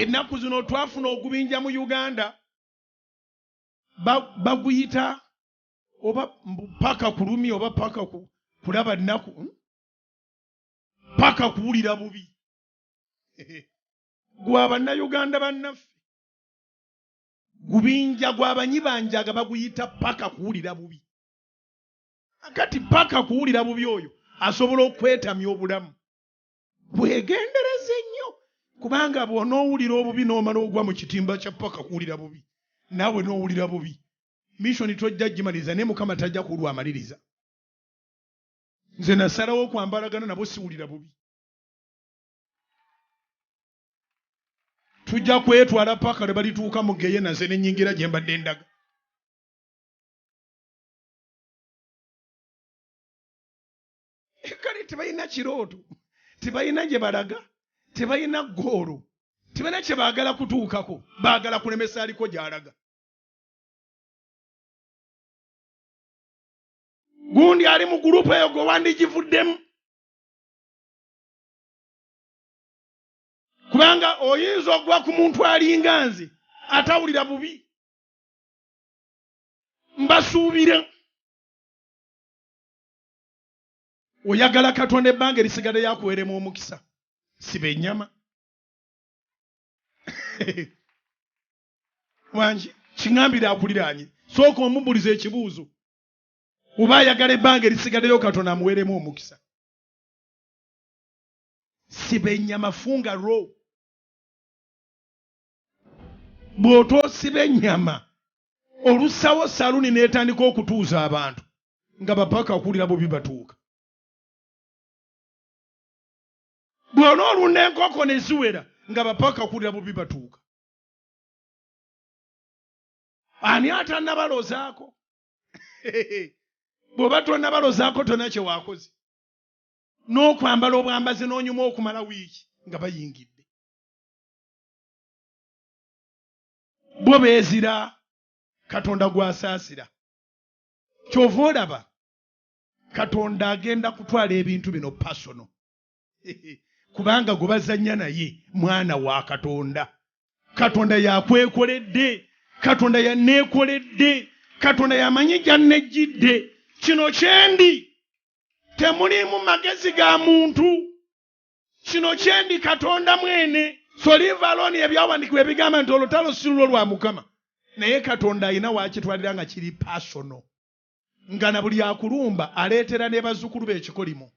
ennaku zino twafuna okubinja mu Uganda baguyita oba mpaka kulumi oba paka kulaba nnaku paka kuwulira bubi. Gwa Uganda bannaffe gubinja gwabanyi banjaga baguyita paka kuwulira bubi. Akati paka kuwulira bubi oyo asobola okwetamya obulamu. Bwegendereze nnyo kubanga bw'onoowulira obubi n'omala ogwa mu kitimba kya paka kuwulira bubi naawe n'owulira bubi. Mission tojja gimaliza naye Mukama tajja kulwamaliriza. Nze nasalawo kwambalagana nabo siwulira bubi. Tujja kwetwala paka lwe balituuka mu geye naze ne nnyingira gye mbadde ndaga. Kale tebalina kirooto, tebalina gye balaga, tebalina ggoolo, tebalina kye baagala kutuukako, baagala kulemesa aliko gy'alaga. Gundi ali mu gurupu eyo gwe wandigivuddemu. Kubanga oyinza ogwa ku muntu alinga nze atawulira bubi. Mbasuubira oyagala Katonda ebbanga erisigala yakuweeremu omukisa. Siba ennyama. Wangi kiŋŋambire akuliraanye. Sooka omubbuliza ekibuuzo. Oba ayagala ebbanga erisigalayo Katonda amuweeremu omukisa. Siba ennyama, funga ro. Bw'otoosiba ennyama olusawo saluni n'etandika okutuuza abantu nga bapaka kuwulira bubi batuuka. Bw'onoolunda enkoko ne ziwera nga bapaka kuwulira bubi batuuka. Ani atannabalozaako? Bw'oba tonnabalozaako tonna kye waakoze. N'okwambala obwambazi n'onyuma okumala wiiki nga bayingidde. Bo beezira Katonda gw'asaasira. Kyova olaba Katonda agenda kutwala ebintu bino pasono. Kubanga gwe bazannya naye mwana wa Katonda. Katonda yakwekoledde. Katonda yanneekoledde. Katonda yamanyi gyannejjidde. Kino kyendi temulimu magezi ga muntu. Kino kyendi Katonda mwene. So leave alone ebyawandiikibwa ebigamba nti olutalo si lulwo lwa Mukama. Naye Katonda alina waakitwalira nga kiri pasono. Nga na buli akulumba aleetera ne bazzukulu be ekikolimo.